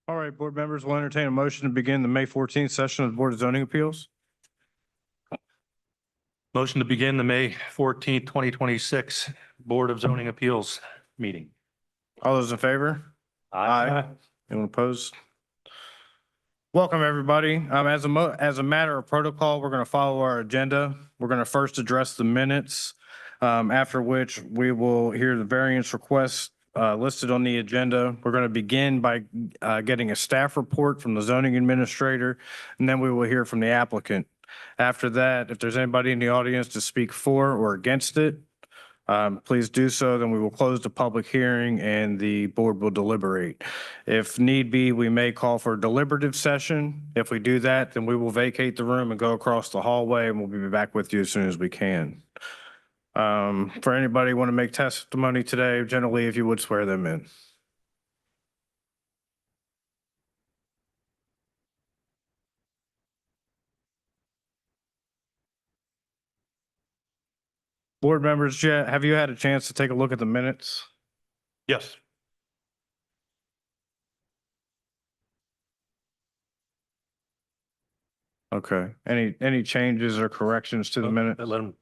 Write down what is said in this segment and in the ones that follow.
All right, board members will entertain a motion to begin the May 14th session of the Board of Zoning Appeals. Motion to begin the May 14th, 2026 Board of Zoning Appeals meeting. All those in favor? Anyone opposed? Welcome, everybody. As a matter of protocol, we're going to follow our agenda. We're going to first address the minutes, after which we will hear the variance requests listed on the agenda. We're going to begin by getting a staff report from the zoning administrator, and then we will hear from the applicant. After that, if there's anybody in the audience to speak for or against it, please do so. Then we will close the public hearing and the board will deliberate. If need be, we may call for a deliberative session. If we do that, then we will vacate the room and go across the hallway, and we'll be back with you as soon as we can. For anybody who want to make testimony today, generally, if you would swear them in. Board members, have you had a chance to take a look at the minutes? Yes. Okay. Any changes or corrections to the minutes? Let them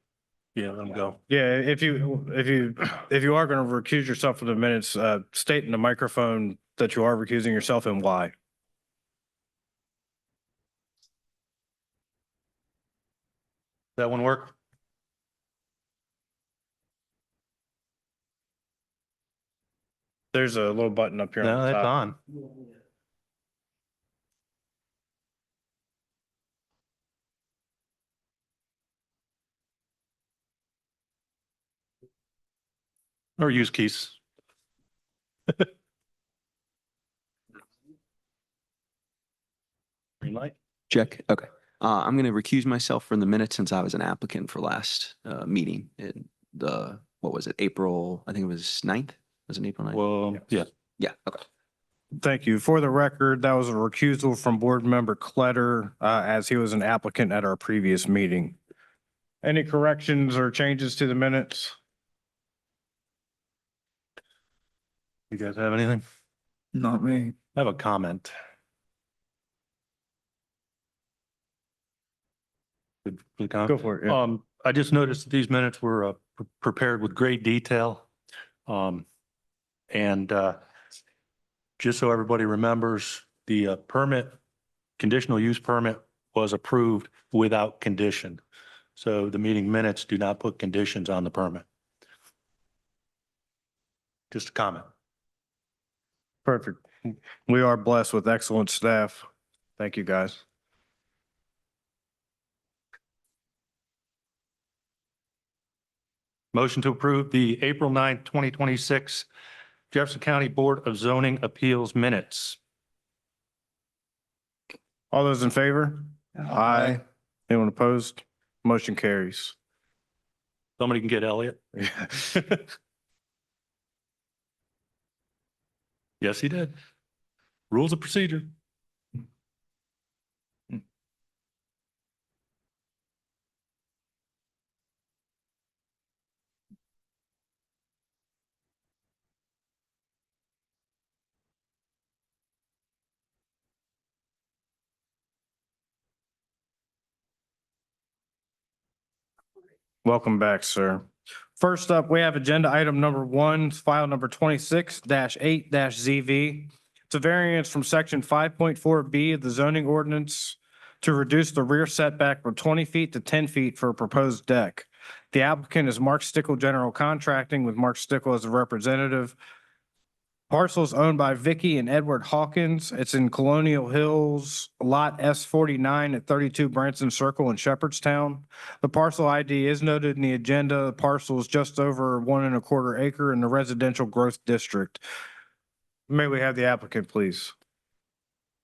go. Yeah, if you are going to recuse yourself from the minutes, state in the microphone that you are recusing yourself and why. That one work? There's a little button up here. No, on the that's top. on. Or use keys. Green light. Check. Okay. I'm going to recuse myself from the minutes since I was an applicant for last meeting in what was it, April, I think it was 9th? Was it April 9th? Well, yeah. Yeah. Okay. Thank you. For the record, that was a recusal from board member Kletter, as he was an applicant at our previous meeting. Any corrections or changes to the minutes? You guys have anything? Not me. I have a comment. Good comment. Go for it. Yeah. I just noticed that these minutes were prepared with great detail. And just so everybody remembers, the conditional use permit was approved without condition. So the meeting minutes do not put conditions on the permit. Just a comment. Perfect. We are blessed with excellent staff. Thank you, guys. Motion to approve the April 9th, 2026 Jefferson County Board of Zoning Appeals minutes. All those in favor? Aye. Anyone opposed? Motion carries. Somebody can get Elliot. Yes, he did. Rules of procedure. Welcome back, sir. First up, we have agenda item number 1, file number 26-8-ZV. It's a variance from section 5.4B of the zoning ordinance to reduce the rear setback from 20 feet to 10 feet for a proposed deck. The applicant is Mark Stickle General Contracting, with Mark Stickle as the representative. Parcel is owned by Vicky and Edward Hawkins. It's in Colonial Hills, lot S49 at 32 Branson Circle in Shepherdstown. The parcel ID is noted in the agenda. The parcel is just over 1.25 acre in the residential growth district. May we have the applicant, please?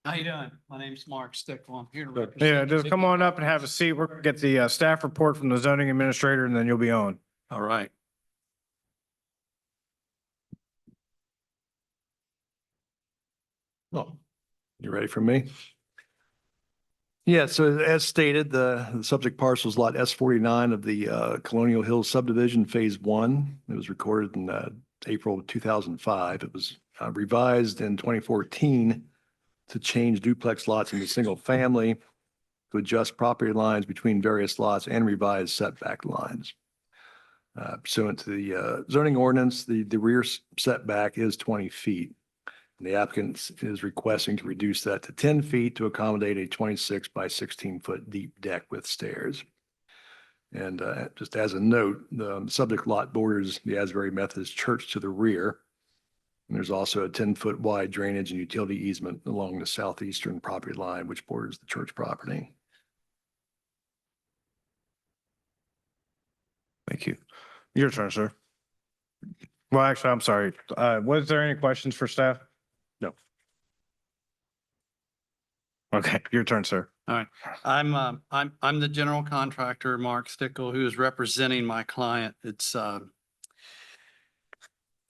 How you doing? My name's Mark Stickle. I'm here to Good. represent. Yeah, just come on up and have a seat. We're gonna get the staff report from the zoning administrator, and then you'll be on. All right. Oh, you ready for me? Yeah, so as stated, the subject parcel is lot S49 of the Colonial Hills subdivision, phase 1. It was recorded in April of 2005. It was revised in 2014 to change duplex lots into single family, to adjust property lines between various lots and revise setback lines. Pursuant to the zoning ordinance, the rear setback is 20 feet. And the applicant is requesting to reduce that to 10 feet to accommodate a 26 by 16-foot deep deck with stairs. And just as a note, the subject lot borders the Asbury Methodist Church to the rear. And there's also a 10-foot wide drainage and utility easement along the southeastern property line, which borders the church property. Thank you. Your turn, sir. Well, actually, I'm sorry. Was there any questions for staff? No. Okay, your turn, sir. I'm the general contractor, Mark Stickle, who is representing my client. It's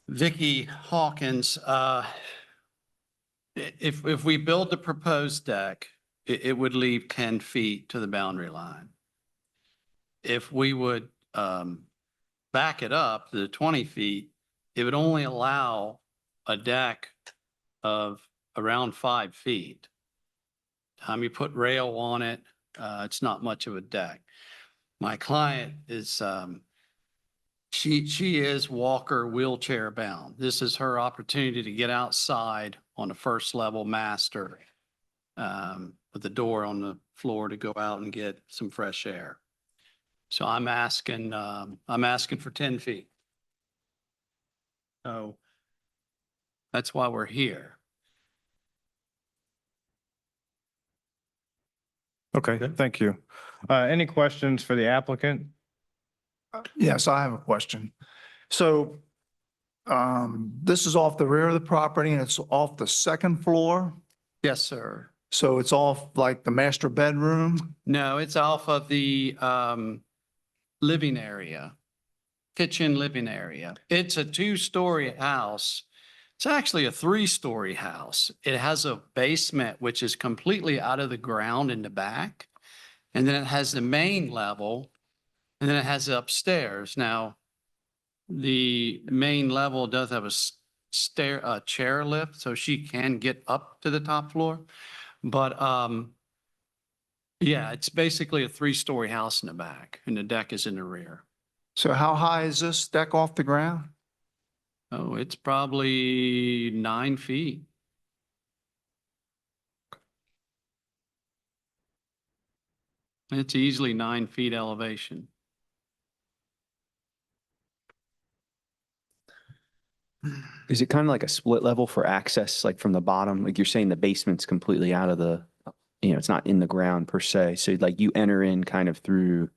Vicky Hawkins. If we build the proposed deck, it would leave 10 feet to the boundary line. If we would back it up to 20 feet, it would only allow a deck of around 5 feet. Time you put rail on it, it's not much of a deck. My client is, she is walker wheelchair bound. This is her opportunity to get outside on a first level master with the door on the floor to go out and get some fresh air. So I'm asking for 10 feet. So that's why we're here. Okay, thank you. Any questions for the applicant? Yes, I have a question. So this is off the rear of the property and it's off the second floor. Yes, sir. So it's off like the master bedroom. No, it's off of the living area, kitchen living area. It's a 2-story house. It's actually a 3-story house. It has a basement, which is completely out of the ground in the back. And then it has the main level, and then it has upstairs. Now, the main level does have a chair lift, so she can get up to the top floor. But yeah, it's basically a 3-story house in the back, and the deck is in the rear. So how high is this deck off the ground? Oh, it's probably 9 feet. It's easily 9 feet elevation. Is it kind of like a split level for access, like from the bottom? Like you're saying the basement's completely out of the, it's not in the ground per se. So like you enter in kind of through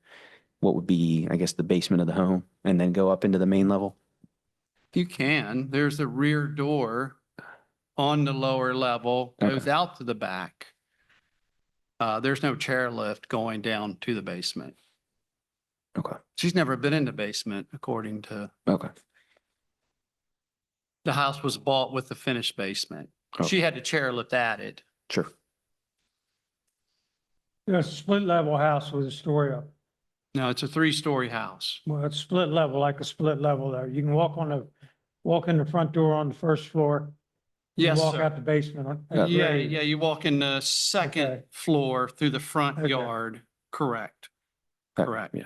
what would be, I guess, the basement of the home and then go up into the main level? You can. There's a rear door on the lower level, goes out to the back. There's no chairlift going down to the basement. Okay. She's never been in the basement, according to, Okay. the house was bought with the finished basement. Oh. She had the chairlift added. Sure. It's a split level house with a story up. No, it's a 3-story house. Well, it's split level, like a split level there. You can walk in the front door on the first floor. You Yes, Walk sir. out the basement. Yeah, you walk in the second Okay. floor through the front Okay. yard. Correct. Correct. Yeah.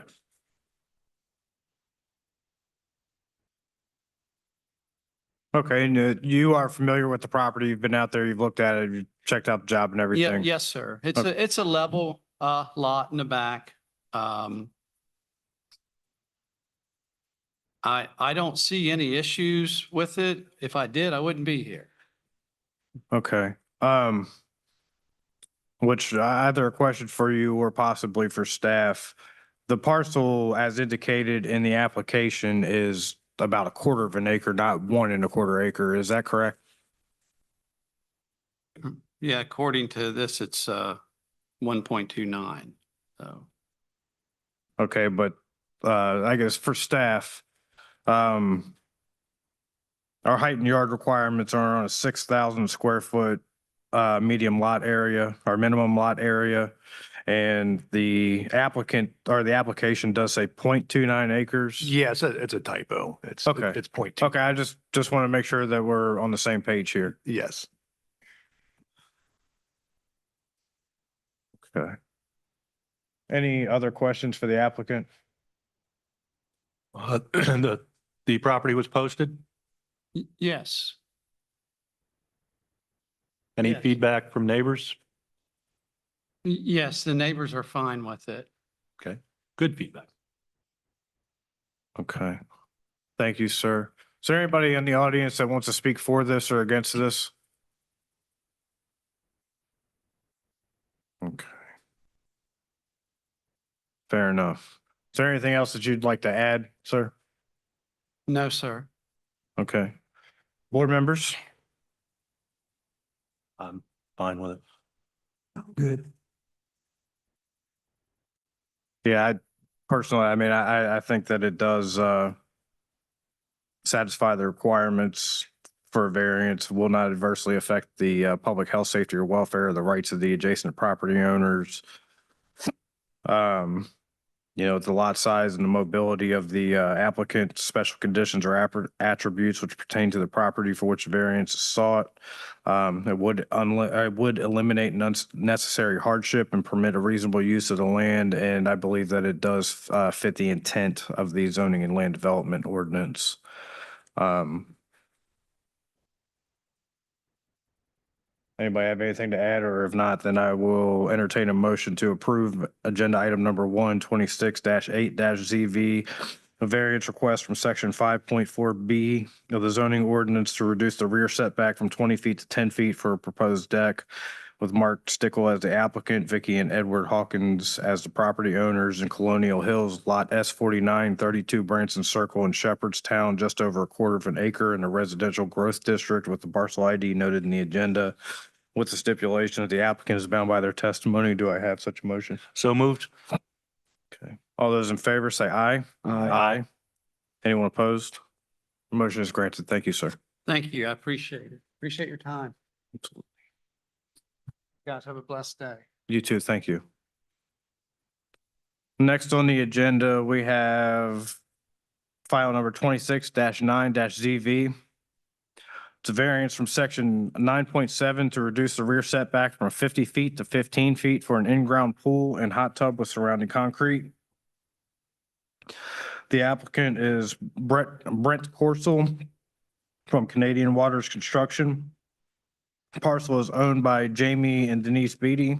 Okay, and you are familiar with the property. You've been out there, you've looked at it, you've checked out the job and Yeah, everything. yes, sir. It's Okay. it's a level lot in the back. I don't see any issues with it. If I did, I wouldn't be here. Okay. Which either a question for you or possibly for staff. The parcel as indicated in the application is about 1/4 of an acre, not 1 1/4 acre. Is that correct? Yeah, according to this, it's 1.29. So Okay, but I guess for staff, our height and yard requirements are on a 6,000 square foot medium lot area or minimum lot area. And the applicant or the application does say 0.29 acres. Yeah, it's a typo. It's Okay. It's 0.2. Okay, I just want to make sure that we're on the same page here. Yes. Okay. Any other questions for the applicant? The property was posted? Yes, Any Yes. feedback from neighbors? yes, the neighbors are fine with it. Okay, good feedback. Okay. Thank you, sir. Is there anybody in the audience that wants to speak for this or against this? Okay. Fair enough. Is there anything else that you'd like to add, sir? No, sir. Okay. Board members? I'm fine with it. Good. Yeah, I personally, I mean, I think that it does satisfy the requirements for a variance, will not adversely affect the public health, safety, or welfare, or the rights of the adjacent property owners. The lot size and the mobility of the applicant, special conditions or attributes which pertain to the property for which variance is sought. It would eliminate unnecessary hardship and permit a reasonable use of the land, and I believe that it does fit the intent of the zoning and land development ordinance. Anybody have anything to add, or if not, then I will entertain a motion to approve agenda item number 126-8-ZV, a variance request from section 5.4B of the zoning ordinance to reduce the rear setback from 20 feet to 10 feet for a proposed deck, with Mark Stickle as the applicant, Vicky and Edward Hawkins as the property owners in Colonial Hills, lot S49, 32 Branson Circle in Shepherdstown, just over a quarter of an acre in a residential growth district, with the parcel ID noted in the agenda. With the stipulation that the applicant is bound by their testimony, do I have such a motion? So moved. Okay. All those in favor say aye. Aye. Anyone opposed? Motion is granted. Thank you, sir. Thank you. I appreciate it. Appreciate your time. Guys, have a blessed day. You too. Thank you. Next on the agenda, we have file number 26-9-ZV. It's a variance from section 9.7 to reduce the rear setback from 50 feet to 15 feet for an in-ground pool and hot tub with surrounding concrete. The applicant is Brent Corsel from Canadian Waters Construction. The parcel is owned by Jamie and Denise Beatty.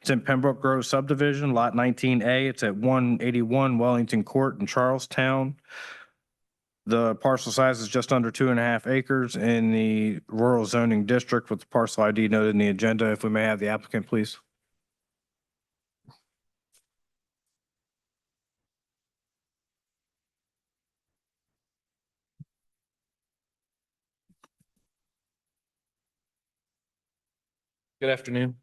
It's in Pembroke Grove subdivision, lot 19A. It's at 181 Wellington Court in Charlestown. The parcel size is just under 2.5 acres in the rural zoning district, with the parcel ID noted in the agenda. If we may have the applicant, please. Good afternoon.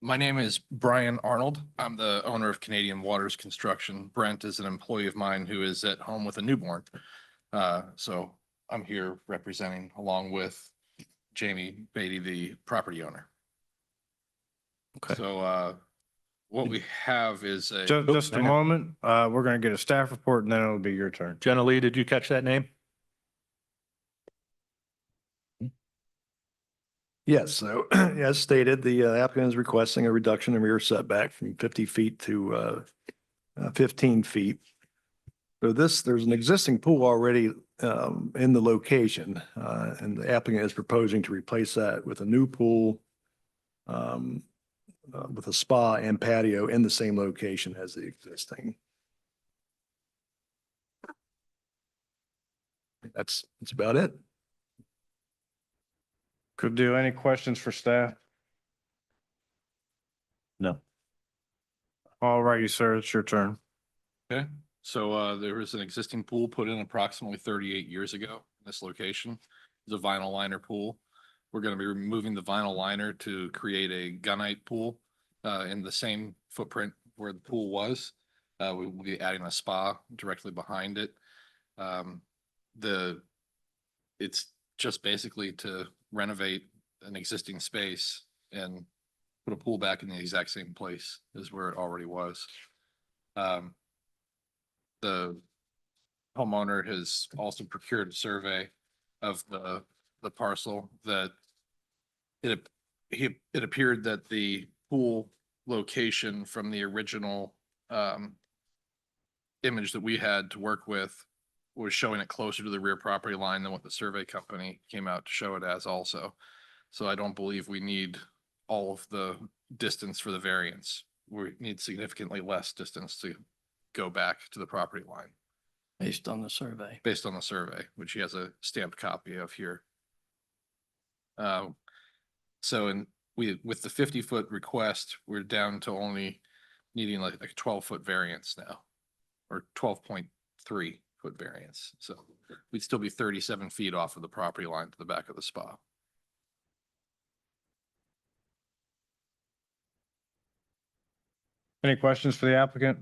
My name is Brian Arnold. I'm the owner of Canadian Waters Construction. Brent is an employee of mine who is at home with a newborn. So I'm here representing along with Jamie Beatty, the property owner. Okay. So what we have is a. Just a moment. We're going to get a staff report and then it'll be your turn. Jenna Lee, did you catch that name? Yes, so as stated, the applicant is requesting a reduction in rear setback from 50 feet to 15 feet. So there's an existing pool already in the location, and the applicant is proposing to replace that with a new pool with a spa and patio in the same location as the existing. That's about it. Could do. Any questions for staff? No. All righty, sir. It's your turn. Okay, so there was an existing pool put in approximately 38 years ago in this location. It's a vinyl liner pool. We're going to be removing the vinyl liner to create a gunite pool in the same footprint where the pool was. We will be adding a spa directly behind it. It's just basically to renovate an existing space and put a pool back in the exact same place as where it already was. The homeowner has also procured a survey of the parcel that it appeared that the pool location from the original image that we had to work with was showing it closer to the rear property line than what the survey company came out to show it as also. So I don't believe we need all of the distance for the variance. We need significantly less distance to go back to the property line Based on the survey. based on the survey, which he has a stamped copy of here. So with the 50-foot request, we're down to only needing like a 12-foot variance now, or 12.3-foot variance. So we'd still be 37 feet off of the property line to the back of the spa. Any questions for the applicant?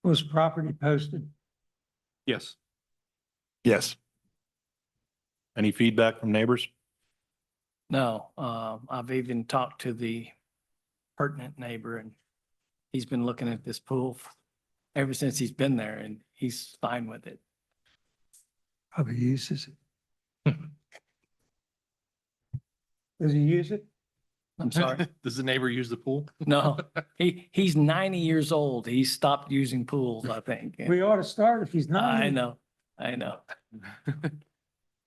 Was property posted? Yes. Yes. Any feedback from neighbors? No, I've even talked to the pertinent neighbor and he's been looking at this pool ever since he's been there and he's fine with it. Probably uses it. Does he use it? I'm sorry. Does the neighbor use the pool? No, he's 90 years old. He stopped using pools, I think. We ought to start if he's not. I know.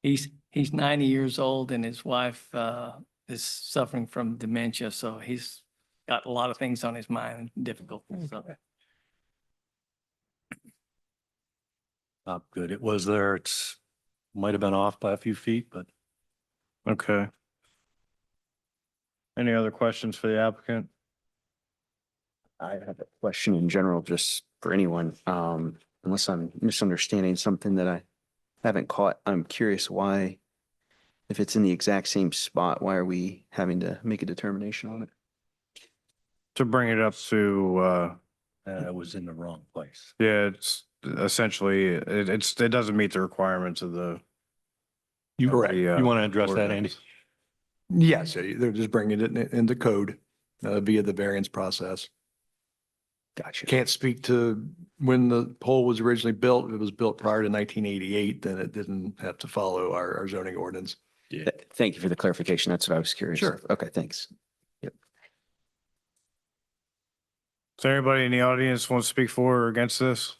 He's 90 years old and his wife is suffering from dementia, so he's got a lot of things on his mind, difficulties. So Good. It was there. It's might have been off by a few feet, but Okay. Any other questions for the applicant? I have a question in general, just for anyone, unless I'm misunderstanding something that I haven't caught. I'm curious why, if it's in the exact same spot, why are we having to make a determination on it? To bring it up to, it was in the wrong place. yeah, it's essentially, it doesn't meet the requirements of the. Correct. the, You want to address that, Andy? ordinance. Yes, they're just bringing it into code via the variance process. Gotcha. Can't speak to when the pole was originally built. If it was built prior to 1988, then it didn't have to follow our zoning ordinance. Thank you for the clarification. That's what I was curious. Sure. of. Okay, thanks. Is there anybody in the audience want to speak for or against this?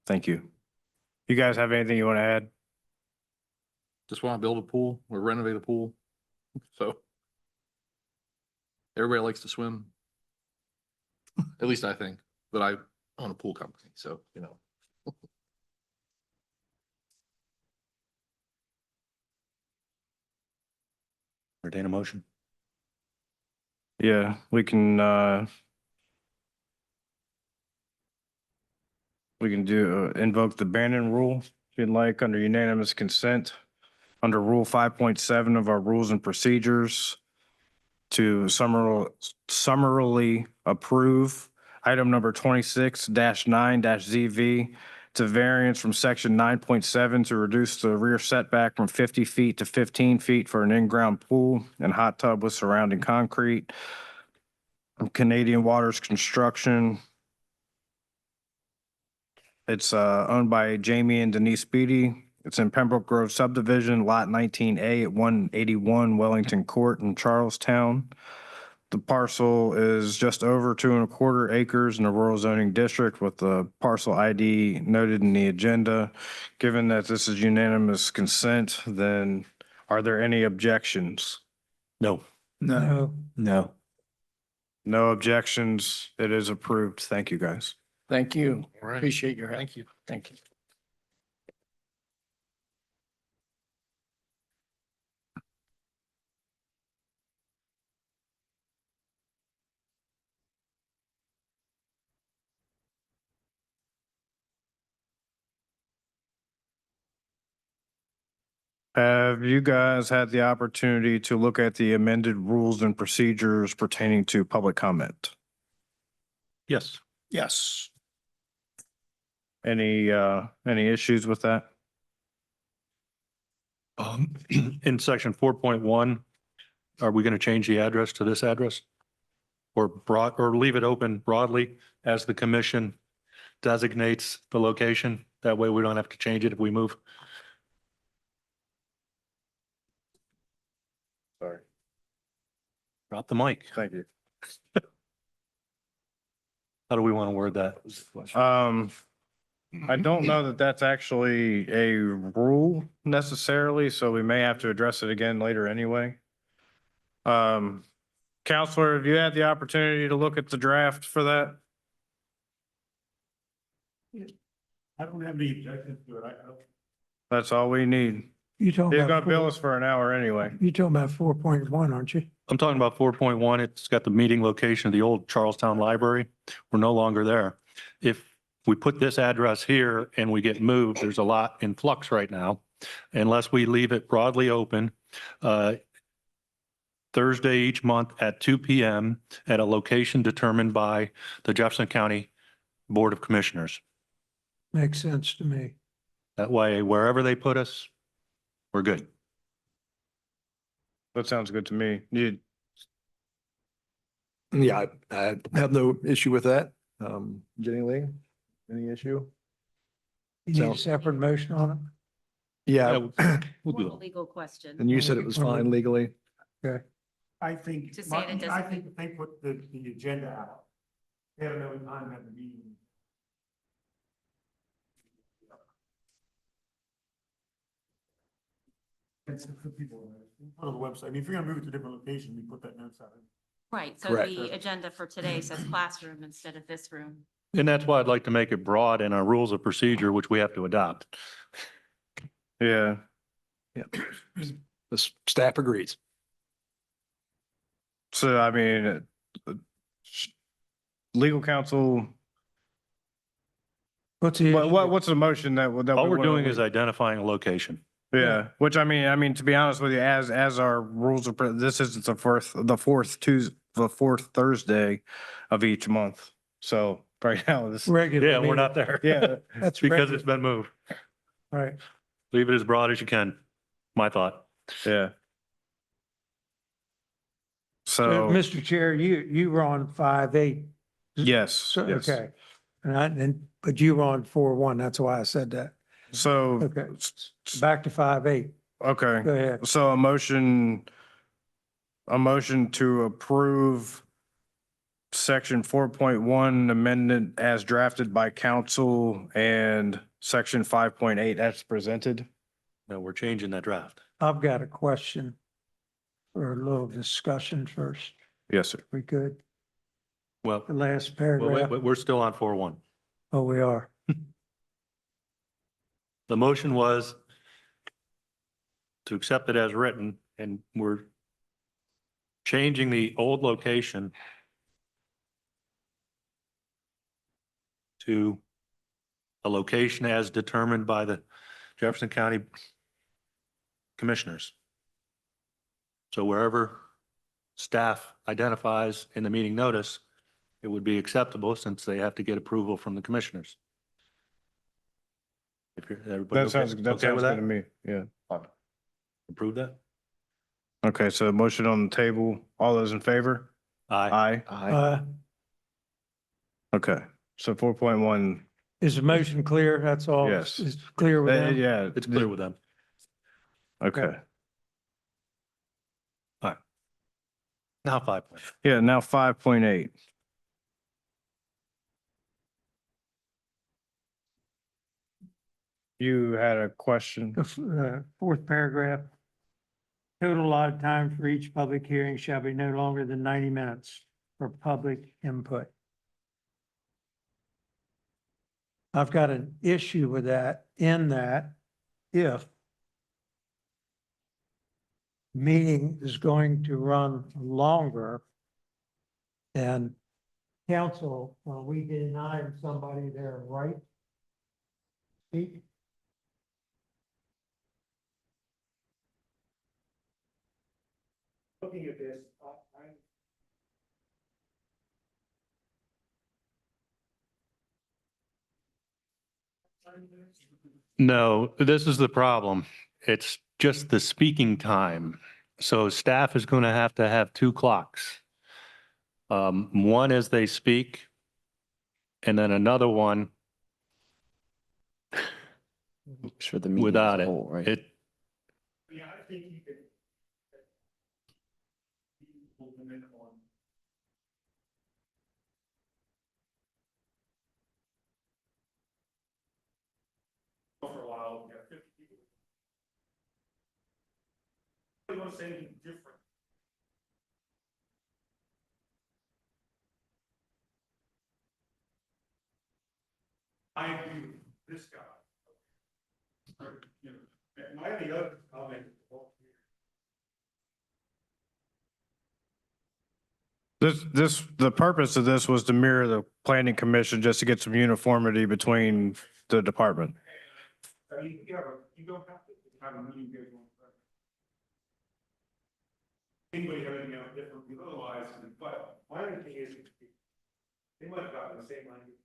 Thank you. You guys have anything you want to add? Just want to build a pool or renovate a pool. So everybody likes to swim. At least I think, but I own a pool company, so, you know. Entertain a motion. Yeah, we can do, invoke the Bannon rule, if you'd like, under unanimous consent. Under Rule 5.7 of our rules and procedures to summarily approve item number 26-9-ZV. It's a variance from section 9.7 to reduce the rear setback from 50 feet to 15 feet for an in-ground pool and hot tub with surrounding concrete. Canadian Waters Construction. It's owned by Jamie and Denise Beatty. It's in Pembroke Grove subdivision, lot 19A at 181 Wellington Court in Charlestown. The parcel is just over 2¼ acres in the rural zoning district with the parcel ID noted in the agenda. Given that this is unanimous consent, then are there any objections? No. No. No. No objections. It is approved. Thank you, guys. thank you. All right. Appreciate your help. Thank you. Thank you. Have you guys had the opportunity to look at the amended rules and procedures pertaining to public comment? Yes. Yes. Any issues with that? In section 4.1, are we going to change the address to this address? Or leave it open broadly as the commission designates the location? That way we don't have to change it if we move. Sorry. Drop the mic. Thank you. How do we want to word that? I don't know that that's actually a rule necessarily, so we may have to address it again later anyway. Counselor, have you had the opportunity to look at the draft for that? I don't have any objections to it. That's all we need. You talking He's gonna bill us for an hour anyway. You talking about 4.1, aren't you? I'm talking about 4.1. It's got the meeting location of the old Charlestown Library. We're no longer there. If we put this address here and we get moved, there's a lot in flux right now. Unless we leave it broadly open, Thursday each month at 2 p.m. at a location determined by the Jefferson County Board of Commissioners. Makes sense to me. That way, wherever they put us, we're good. That sounds good to me. You, Yeah, I have no issue with that. Jenny Lee, any issue? You need a separate motion on it? Yeah, We'll do More that. legal question. and you said it was fine legally. I think, To say it doesn't- if they put the agenda out, they have no time at the meeting. It's for people, put on the website. I mean, if you're gonna move it to a different location, we put that notes out. Right, so Correct. the agenda for today says classroom instead of this room. And that's why I'd like to make it broad in our rules of procedure, which we have to adopt. yeah, Yeah. The staff agrees. so I mean, legal counsel, What's the? what's the motion that? All we we're wanna- doing is identifying a location. Yeah, which I mean, to be honest with you, as our rules are, this isn't the fourth Thursday of each month. So right now, this, Regular. Yeah, we're meeting. not there. yeah, That's Because regular. it's been moved. Right. Leave it as broad as you can. My thought. yeah. So, So, Mr. Chair, you were on 5.8. yes, So, yes. okay. But you were on 4.1. That's why I said that. So, Okay. Back to 5.8. okay. Go ahead. So a motion to approve section 4.1 amendment as drafted by council and section 5.8 as presented. No, we're changing that draft. I've got a question or a little discussion first, Yes, sir. if we could. Well, The last wait, paragraph. we're still on 4.1. Oh, we are. The motion was to accept it as written, and we're changing the old location to a location as determined by the Jefferson County Commissioners. So wherever staff identifies in the meeting notice, it would be acceptable since they have to get approval from the commissioners. If you're, everybody That sounds, okay that with sounds good to that? me. Yeah. Approve that? Okay, so motion on the table. All those in favor? Aye. Aye. Okay, so 4.1, Is the motion clear? That's all? Yes. It's clear with them? yeah. It's clear with them. Okay, Now 5. yeah, now 5.8. You had a question? The fourth paragraph. Total allotted time for each public hearing shall be no longer than 90 minutes for public input. I've got an issue with that in that if meeting is going to run longer than council, when we deny somebody their right to speak, looking at this, No, this is the problem. It's just the speaking time. So staff is going to have 2 clocks. One as they speak, and then another one For the meeting as without a it. whole, right? It, yeah, I think you could. want to say anything different. I agree with this guy. You know, my only other comment. The purpose of this was to mirror the planning commission just to get some uniformity between the department. I mean, you don't have to have a meeting here. Anybody have anything else different, otherwise, but my only thing is, they might have gotten the same language.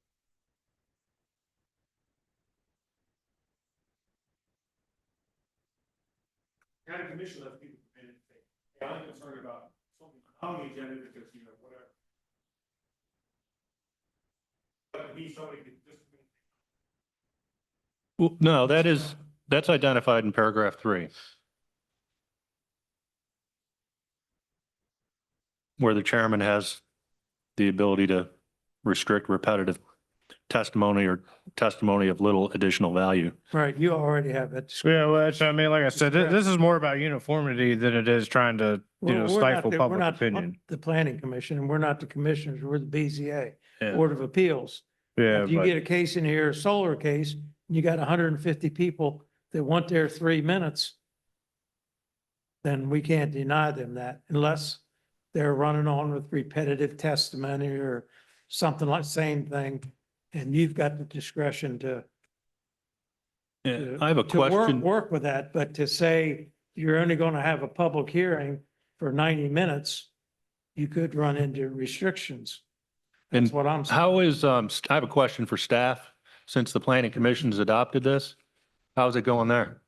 County commission lets people come in and say, hey, I'm concerned about something on the agenda because, you know, whatever. But to be somebody could just. Well, no, that's identified in paragraph 3. Where the chairman has the ability to restrict repetitive testimony or testimony of little additional value. Right, you already have that. Yeah, well, that's, I mean, like I said, this is more about uniformity than it is trying to, you know, We're not stifle the- we're public not opinion. The planning commission, and we're not the commissioners, we're the BZA, Yeah. Board of Appeals. Yeah, If you but get a case in here, a solar case, and you got 150 people that want their 3 minutes, then we can't deny them that unless they're running on with repetitive testimony or something like same thing. And you've got the discretion to. I have a to question. Work with that, but to say you're only going to have a public hearing for 90 minutes, you could run into restrictions. That's And what I'm saying. how is, I have a question for staff. Since the planning commission has adopted this, how's it going there?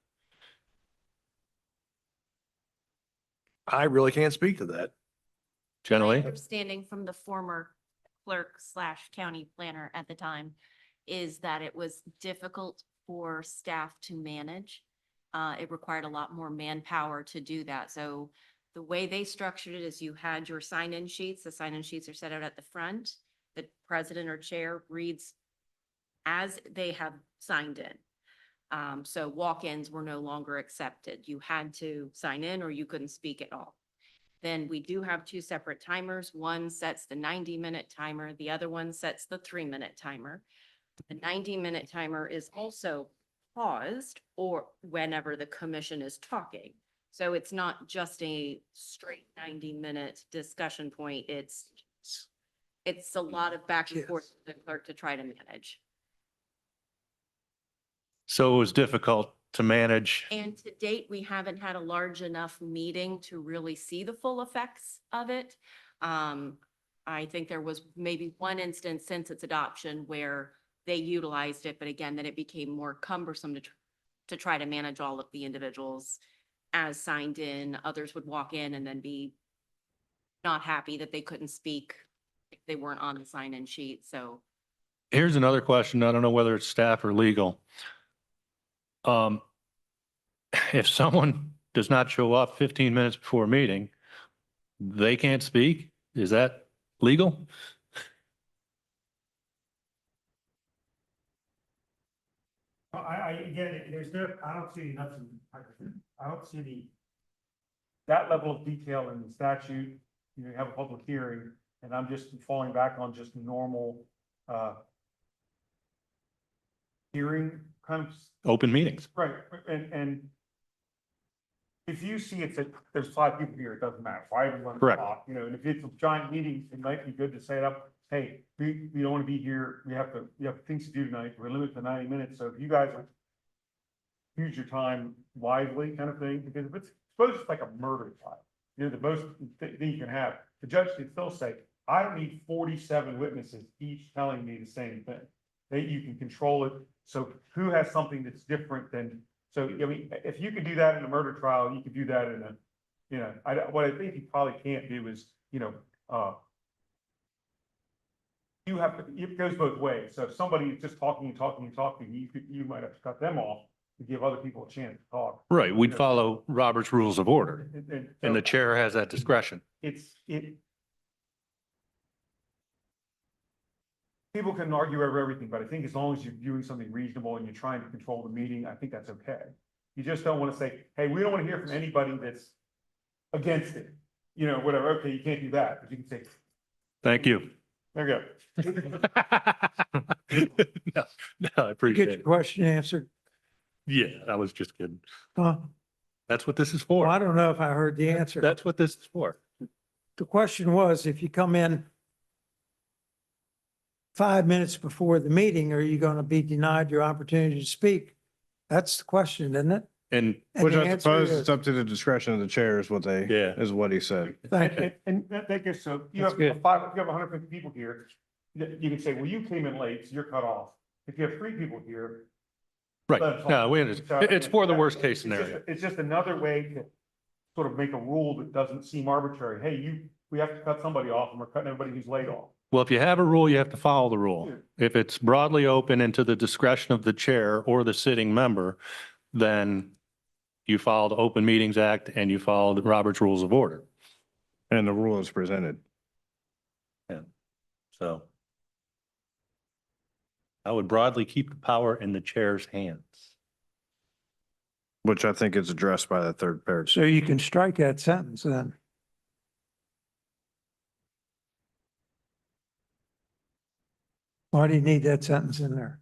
I really can't speak to that. My Generally, understanding from the former clerk / county planner at the time is that it was difficult for staff to manage. It required a lot more manpower to do that. So the way they structured it is you had your sign-in sheets. The sign-in sheets are set out at the front. The president or chair reads as they have signed in. So walk-ins were no longer accepted. You had to sign in or you couldn't speak at all. Then we do have 2 separate timers. One sets the 90-minute timer. The other one sets the 3-minute timer. The 90-minute timer is also paused or whenever the commission is talking. So it's not just a straight 90-minute discussion point. It's a lot of back and forth with the clerk to try to manage. so it was difficult to manage. And to date, we haven't had a large enough meeting to really see the full effects of it. I think there was maybe one instance since its adoption where they utilized it, but again, then it became more cumbersome to try to manage all of the individuals as signed in. Others would walk in and then be not happy that they couldn't speak if they weren't on the sign-in sheet. So Here's another question. I don't know whether it's staff or legal. If someone does not show up 15 minutes before a meeting, they can't speak? Is that legal? Again, there's no, I don't see nothing, I don't see that level of detail in the statute. You know, you have a public hearing, and I'm just falling back on just normal, hearing kind of. Open meetings. Right, and if you see it's that there's 5 people here, it doesn't matter, 5 and 1 Correct. o'clock, you know, and if it's a giant meeting, it might be good to set up, hey, we don't want to be here, we have things to do tonight, we're limited to 90 minutes, so if you guys use your time wisely kind of thing, because if it's, suppose it's like a murder trial, you know, the most thing you can have, the judge can still say, I don't need 47 witnesses each telling me the same thing. You can control it. So who has something that's different than, so, I mean, if you could do that in a murder trial, you could do that in a, you know, what I think you probably can't do is, you know, you have to, it goes both ways. So if somebody is just talking, you might have to cut them off to give other people a chance to talk. Right. We'd You know, follow Robert's Rules of Order, and the so chair has that discretion. People can argue over everything, but I think as long as you're doing something reasonable and you're trying to control the meeting, I think that's okay. You just don't want to say, hey, we don't want to hear from anybody that's against it. You know, whatever, okay, you can't do that, but you can say, Thank you. there you go. No, I Get appreciate your it. question answered. Yeah, I was just kidding. Huh? That's what this is Well, I for. don't know if I heard the answer. That's what this is for. The question was, if you come in 5 minutes before the meeting, are you going to be denied your opportunity to speak? That's the question, isn't it? And And Which the I answer suppose is- it's up to the discretion of the chair is what Yeah. he said. Thank you. And that gets, so you That's have good. five, if you have 150 people here, you can say, well, you came in late, so you're cut off. If you have 3 people here. right, that's fine. no, we understand. So, It's for the that- worst case it's just- scenario. It's just another way to sort of make a rule that doesn't seem arbitrary. Hey, we have to cut somebody off and we're cutting everybody who's laid off. Well, if you have a rule, you have to follow the rule. Yeah. If it's broadly open and to the discretion of the chair or the sitting member, then you follow the Open Meetings Act and you follow the Robert's Rules of Order. And the rule is presented. So I would broadly keep the power in the chair's hands. Which I think is addressed by the third paragraph. So you can strike that sentence then. Why do you need that sentence in there?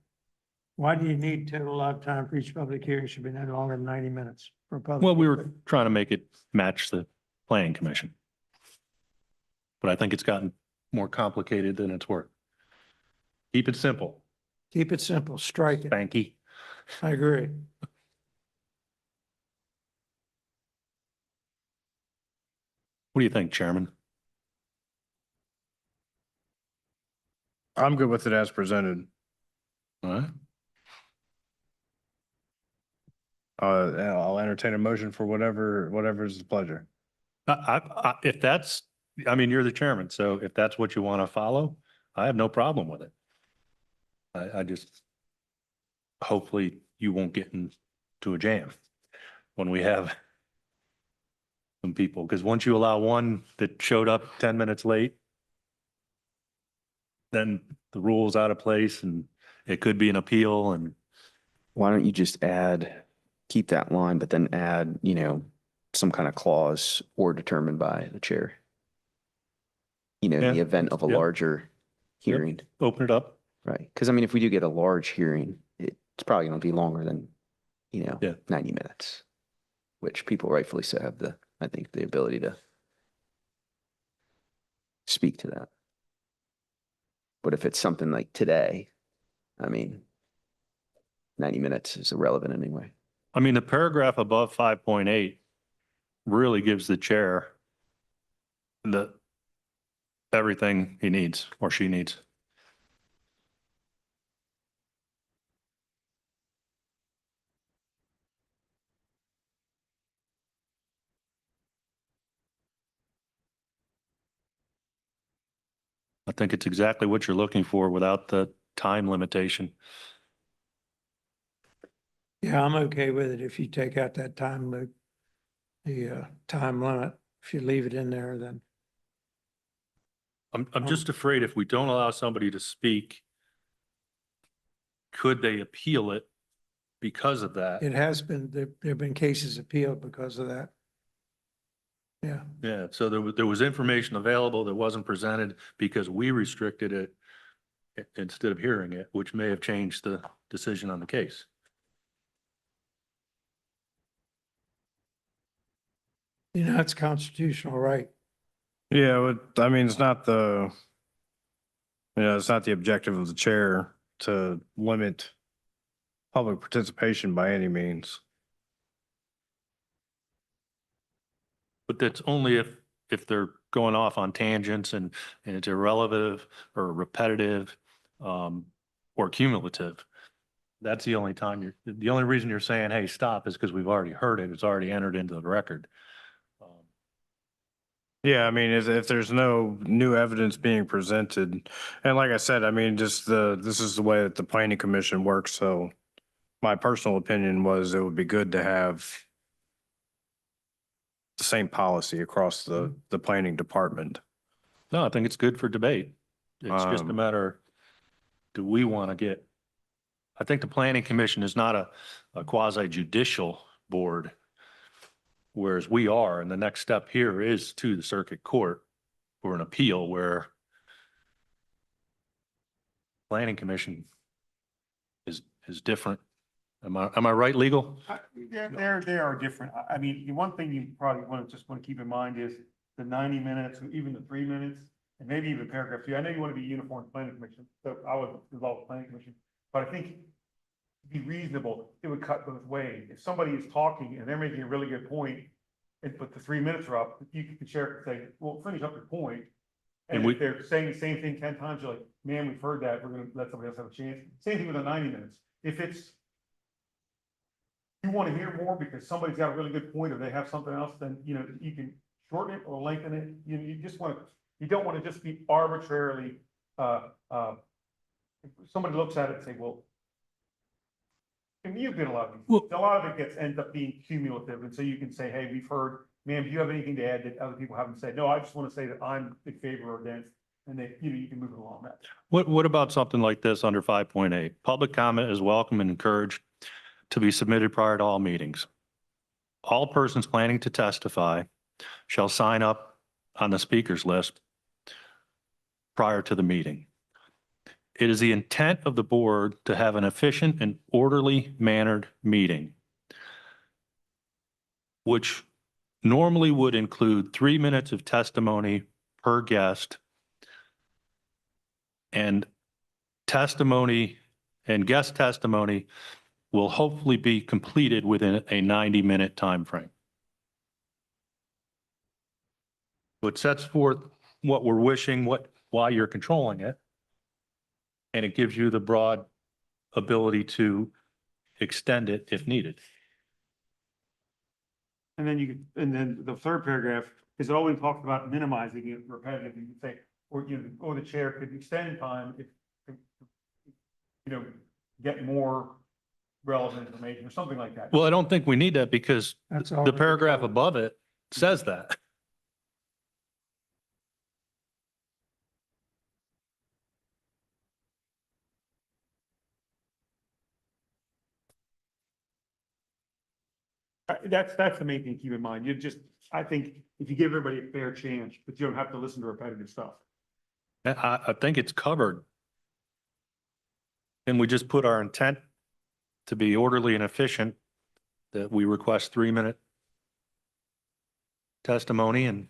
Why do you need total allowed time for each public hearing should be no longer than 90 minutes for a public? Well, we were trying to make it match the planning commission. But I think it's gotten more complicated than it's worth. Keep it simple, Keep it simple, strike it. Banky. I agree. What do you think, Chairman? I'm good with it as presented. All right. I'll entertain a motion for whatever is the pleasure. If that's, I mean, you're the chairman, so if that's what you want to follow, I have no problem with it. I just, hopefully you won't get into a jam when we have some people, because once you allow one that showed up 10 minutes late, then the rule's out of place and it could be an appeal and Why don't you just keep that line, but then add, some kind of clause or determined by the chair? In the Yeah. event of a Yep. larger hearing, open it up. right? Because I mean, if we do get a large hearing, it's probably going to be longer than, Yeah. 90 minutes, which people rightfully so have I think, the ability to speak to that. But if it's something like today, I mean, 90 minutes is irrelevant anyway. I mean, the paragraph above 5.8 really gives the chair everything he needs or she needs. I think it's exactly what you're looking for without the time limitation. Yeah, I'm okay with it if you take out that time loop, the time limit. If you leave it in there, then I'm just afraid if we don't allow somebody to speak, could they appeal it because of that? it has been, there've been cases appealed because of that. Yeah, Yeah, so there was information available that wasn't presented because we restricted it instead of hearing it, which may have changed the decision on the case. it's constitutional right. Yeah, I mean, it's not the objective of the chair to limit public participation by any means. But that's only if they're going off on tangents and it's irrelevant or repetitive, or cumulative. That's the only time the only reason you're saying, hey, stop is because we've already heard it. It's already entered into the record. Yeah, I mean, if there's no new evidence being presented, and like I said, I mean, this is the way that the planning commission works, so my personal opinion was it would be good to have the same policy across the planning department. No, I think it's good for debate. It's just a matter, do we want to get, I think the planning commission is not a quasi judicial board. Whereas we are, and the next step here is to the circuit court for an appeal where planning commission is different. Am I right, legal? They are different. I mean, the one thing you probably want to keep in mind is the 90 minutes, or even the 3 minutes, and maybe even paragraph 2. I know you want to be uniform with planning commission, so I was involved with planning commission, but I think to be reasonable, it would cut both ways. If somebody is talking and they're making a really good point, but the 3 minutes are up, you can share, say, well, finish up your point. And if they're saying the same thing 10 times, you're like, man, we've heard that, we're gonna let somebody else have a chance. Same thing with the 90 minutes. If it's, you want to hear more because somebody's got a really good point or they have something else, then, you know, you can shorten it or lengthen it. You just want to, you don't want to just be arbitrarily, if somebody looks at it and say, well, and you've been a lot of these, a lot of it ends up being cumulative. And so you can say, hey, we've heard, ma'am, do you have anything to add that other people haven't said? No, I just want to say that I'm in favor or against, and they, you know, you can move it along that. What about something like this under 5.8? Public comment is welcome and encouraged to be submitted prior to all meetings. All persons planning to testify shall sign up on the speakers list prior to the meeting. It is the intent of the board to have an efficient and orderly mannered meeting, which normally would include 3 minutes of testimony per guest, and testimony and guest testimony will hopefully be completed within a 90-minute time frame. So it sets forth what we're wishing, why you're controlling it, and it gives you the broad ability to extend it if needed. And then and then the third paragraph is always talks about minimizing it repetitive. You can say, or, you know, or the chair could extend time if, you know, get more relevant information or something like that. Well, I don't think we need that because That's the already paragraph covered. above it says that. That's the main thing to keep in mind. You just, I think if you give everybody a fair chance, but you don't have to listen to repetitive stuff. I think it's covered. And we just put our intent to be orderly and efficient, that we request 3-minute testimony and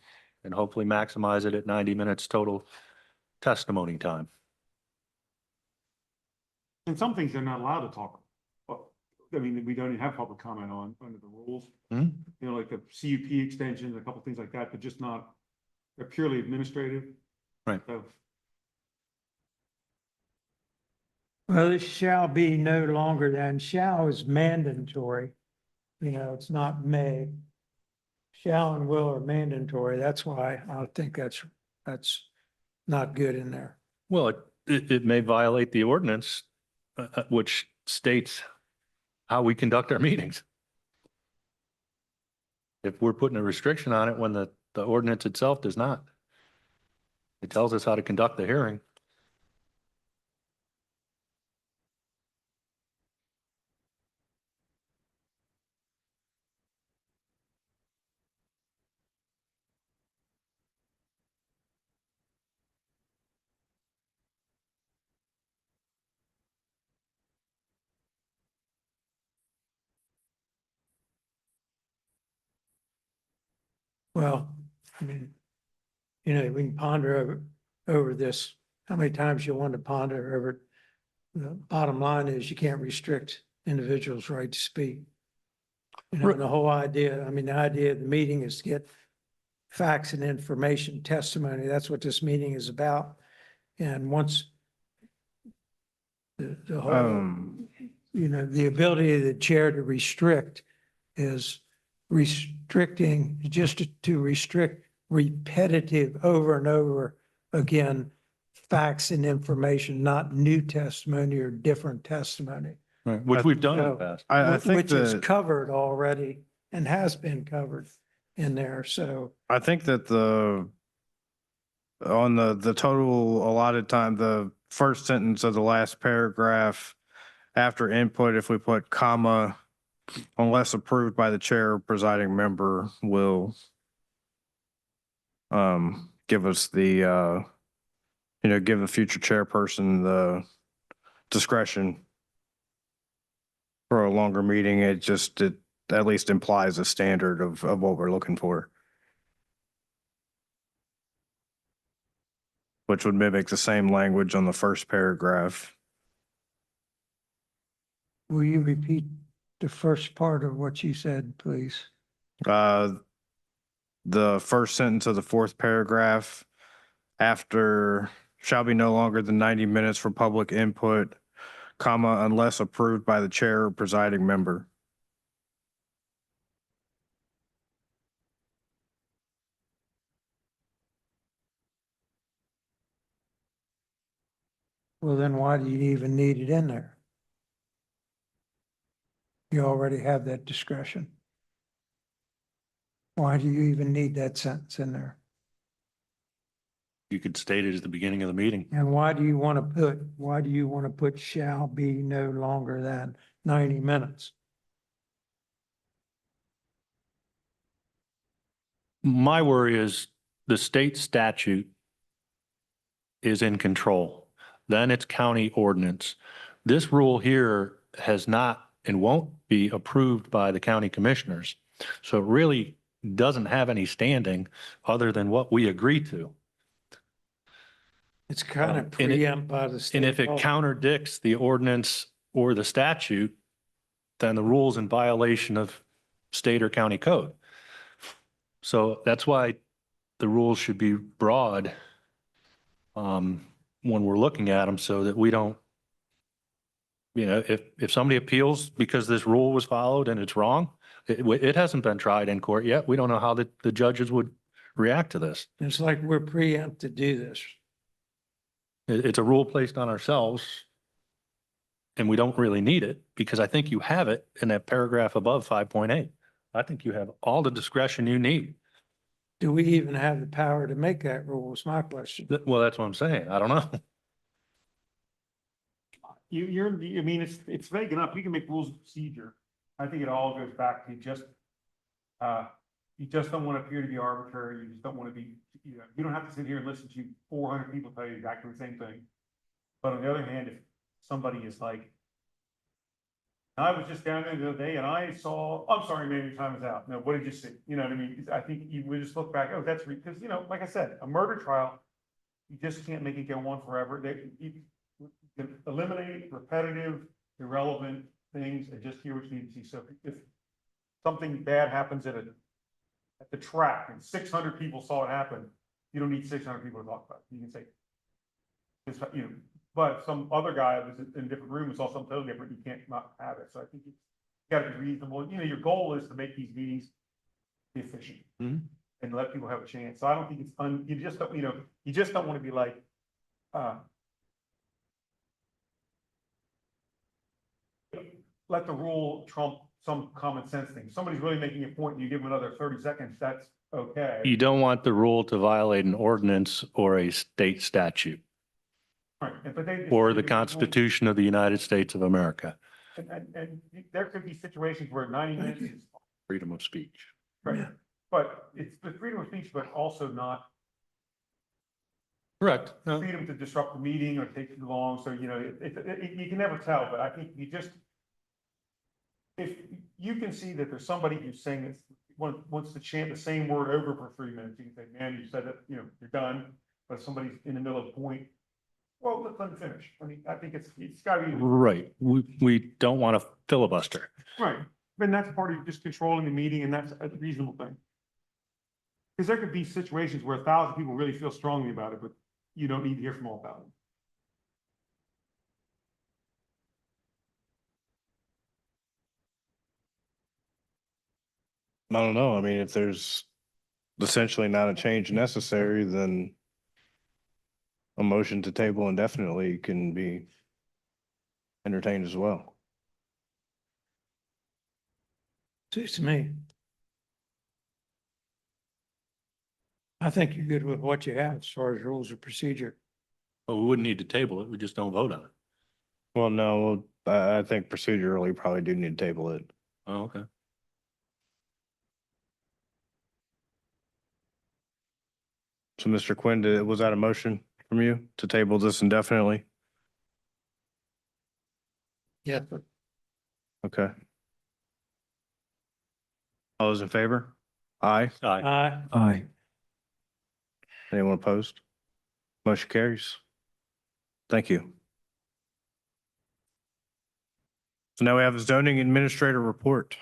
hopefully maximize it at 90 minutes total testimony time. And some things they're not allowed to talk. I mean, we don't even have public comment on under the rules. Hmm? You know, like the CUP extension, a couple things like that, but just not, they're purely administrative. Right. So Well, this shall be no longer than, shall is mandatory. You know, it's not may. Shall and will are mandatory. That's why I think that's not good in there. Well, it may violate the ordinance, which states how we conduct our meetings. If we're putting a restriction on it when the ordinance itself does not. It tells us how to conduct the hearing. Well, I mean, you know, we can ponder over this, how many times you want to ponder over it. The bottom line is you can't restrict individuals' right to speak. You know, the whole idea, I mean, the idea of the meeting is to get facts and information, testimony. That's what this meeting is about. And once the whole, you know, the ability of the chair to restrict is restricting, just to restrict repetitive over and over again, facts and information, not new testimony or different testimony. Right, which we've done in the So- past. I think Which is that, covered already and has been covered in there, so. I think that on the total allotted time, the first sentence of the last paragraph after input, if we put comma, unless approved by the chair, presiding member will give us the give the future chairperson the discretion for a longer meeting. It at least implies a standard of what we're looking for, which would mimic the same language on the first paragraph. Will you repeat the first part of what you said, please? The first sentence of the fourth paragraph, after shall be no longer than 90 minutes for public input, comma, unless approved by the chair or presiding member. Well, then why do you even need it in there? You already have that discretion. Why do you even need that sentence in there? You could state it at the beginning of the meeting. And why do you want to put shall be no longer than 90 minutes? My worry is the state statute is in control. Then it's county ordinance. This rule here has not and won't be approved by the county commissioners. So it really doesn't have any standing other than what we agree to. It's kind of And it- preempt by the state. And if it law. contradicts the ordinance or the statute, then the rule's in violation of state or county code. So that's why the rules should be broad when we're looking at them, so that we don't, if somebody appeals because this rule was followed and it's wrong, it hasn't been tried in court yet. We don't know how the judges would react to this. It's like we're preempt to do this. It's a rule placed on ourselves, and we don't really need it, because I think you have it in that paragraph above 5.8. I think you have all the discretion you need. Do we even have the power to make that rule is my question. Well, that's what I'm saying. I don't know. I mean, it's vague enough. We can make rules of procedure. I think it all goes back to you just don't want to appear to be arbitrary. You just don't want to be, you don't have to sit here and listen to 400 people tell you exactly the same thing. But on the other hand, if somebody is like, I was just down there the other day and I saw, I'm sorry, man, your time is out. No, what did you see? You know what I mean? I think you would just look back, oh, that's because, like I said, a murder trial, you just can't make it go on forever. You can eliminate repetitive, irrelevant things and just hear what you need to see. So if something bad happens at the track and 600 people saw it happen, you don't need 600 people to talk about it. You can say, but some other guy was in a different room and saw something totally different, you can't not have it. So I think it's gotta be reasonable. Your goal is to make these meetings efficient and let people have a chance. So I don't think it's you just don't want to be like, let the rule trump some common sense thing. If somebody's really making a point and you give them another 30 seconds, that's okay. You don't want the rule to violate an ordinance or a state statute Right. But or the Constitution of the United States of America. And there could be situations where 90 minutes is Freedom of speech. right. But it's the freedom of speech, but also not Correct. No. freedom to disrupt the meeting or take too long. So, you can never tell, but I think if you can see that there's somebody who's saying this, wants to chant the same word over for 3 minutes, you can say, man, you said that, you're done. But if somebody's in the middle of a point, well, let them finish. I mean, I think it's gotta be. Right. We don't want to filibuster. Right. And that's part of just controlling the meeting, and that's a reasonable thing. Because there could be situations where 1,000 people really feel strongly about it, but you don't need to hear from all 1,000. I don't know. I mean, if there's essentially not a change necessary, then a motion to table indefinitely can be entertained as well. Suits me. I think you're good with what you have as far as rules of procedure. But we wouldn't need to table it. We just don't vote on it. Well, no, I think procedurally probably do need to table it. Oh, okay. So Mr. Quinn, was that a motion from you to table this indefinitely? Yeah. Okay. All those in favor? Aye. Aye. Aye. Anyone opposed? Motion carries. Thank you. So now we have a zoning administrator report.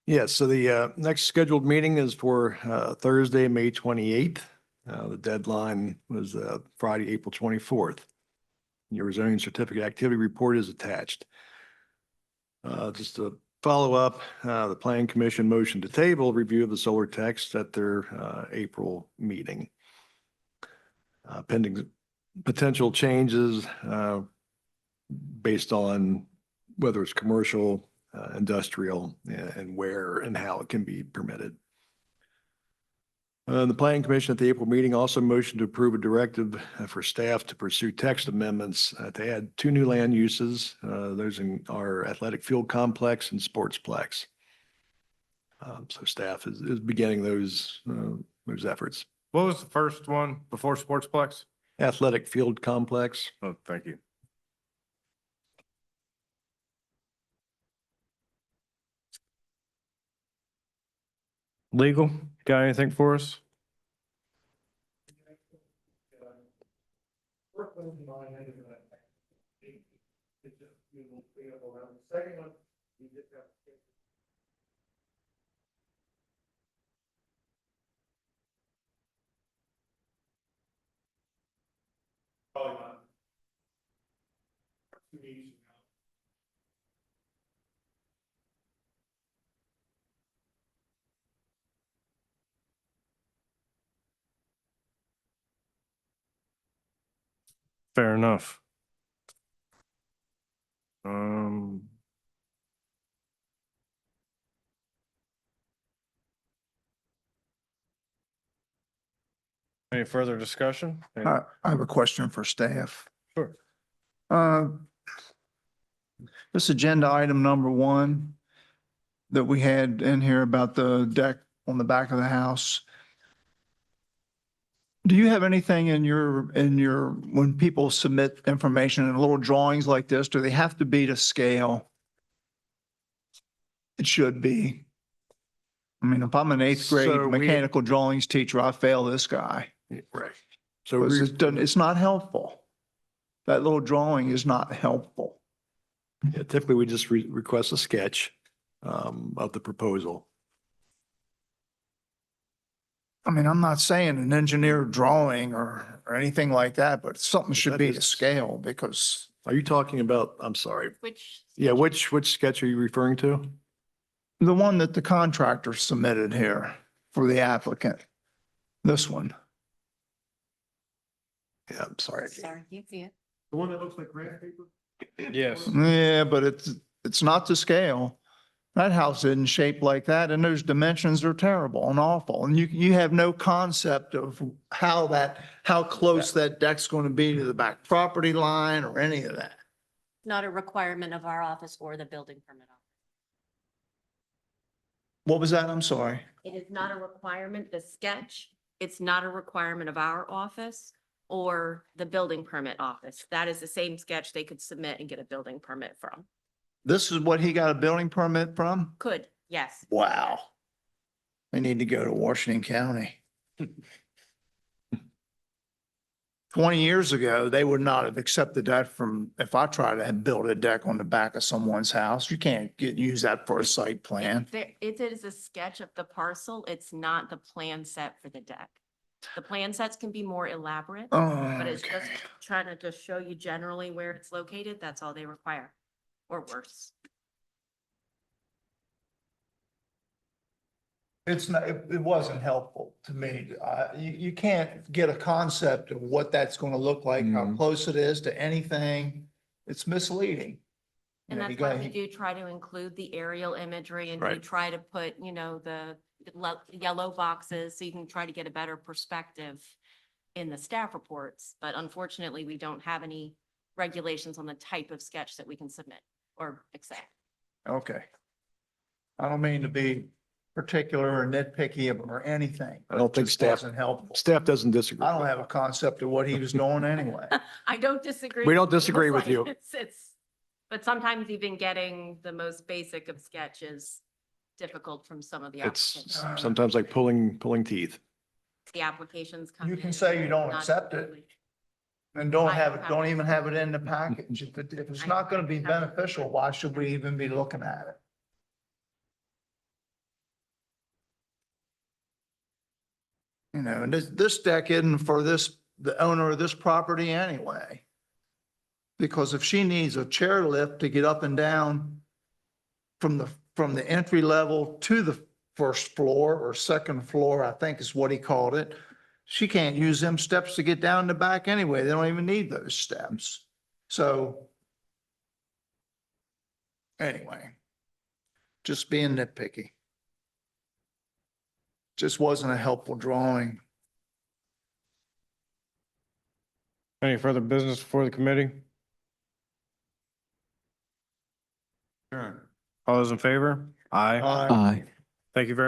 Yes, so the next scheduled meeting is for Thursday, May 28th. The deadline was Friday, April 24th. Your zoning certificate activity report is attached. Just to follow up, the Planning Commission motion to table review of the solar text at their April meeting. Pending potential changes based on whether it's commercial, industrial, and where and how it can be permitted. The Planning Commission at the April meeting also motioned to approve a directive for staff to pursue text amendments to add 2 new land uses. Those in our athletic field complex and sportsplex. So staff is beginning those efforts. What was the first one before Sportsplex? Athletic field complex. Oh, thank you. Legal, got anything for us? Fair enough. Any further discussion? I have a question for staff. Sure. This agenda item number 1 that we had in here about the deck on the back of the house. Do you have anything in your, when people submit information in little drawings like this, do they have to be to scale? It should be. I mean, if I'm an 8th grade So we- mechanical drawings teacher, I fail this guy. Right. So Because it doesn't, it's not helpful. That little drawing is not helpful. yeah, typically we just request a sketch of the proposal. I mean, I'm not saying an engineered drawing or anything like that, but something should That be to is- scale because Are you talking about, I'm sorry, Which? yeah, which sketch are you referring to? the one that the contractor submitted here for the applicant, this one. Yeah, I'm sorry. Sorry, you see it. The one that looks like graph paper? Yes. Yeah, but it's not to scale. That house isn't shaped like that and those dimensions are terrible and awful. And you have no concept of how close that deck's going to be to the back property line or any of that. Not a requirement of our office or the building permit office. What was that? I'm sorry. It is not a requirement, the sketch, it's not a requirement of our office or the building permit office. That is the same sketch they could submit and get a building permit from. This is what he got a building permit from? Could, yes. Wow. They need to go to Washington County. 20 years ago, they would not have accepted that from, if I tried to build a deck on the back of someone's house, you can't use that for a site plan. It is a sketch of the parcel. It's not the plan set for the deck. The plan sets can be more elaborate, but it's Okay. just trying to just show you generally where it's located. That's all they require, or worse. It's not, it wasn't helpful to me. You can't get a concept of what that's going to look like, how Mhm. close it is to anything. It's misleading. And You know, that's you why gotta- we do try to include the aerial imagery and we Right. try to put, the yellow boxes so you can try to get a better perspective in the staff reports. But unfortunately, we don't have any regulations on the type of sketch that we can submit or accept. Okay. I don't mean to be particular or nitpicky or anything. I don't think Just staff- wasn't helpful. Staff doesn't disagree. I don't have a concept of what he was doing anyway. I don't disagree. We don't with you. disagree with It's you. like- but sometimes even getting the most basic of sketch is difficult from some of the It's applicants. sometimes like pulling teeth. The applications come. You can in say you don't not accept it. completely- And don't I have don't it, have don't it. even have it in the package. If it's not gonna be beneficial, why should we even be looking at it? You know, and this deck isn't for the owner of this property anyway. Because if she needs a chairlift to get up and down from the entry level to the first floor or second floor, I think is what he called it, she can't use them steps to get down the back anyway. They don't even need those steps. So anyway, just being nitpicky. Just wasn't a helpful drawing. Any further business before the committee? All those in favor? Aye. Aye. Aye. Thank you very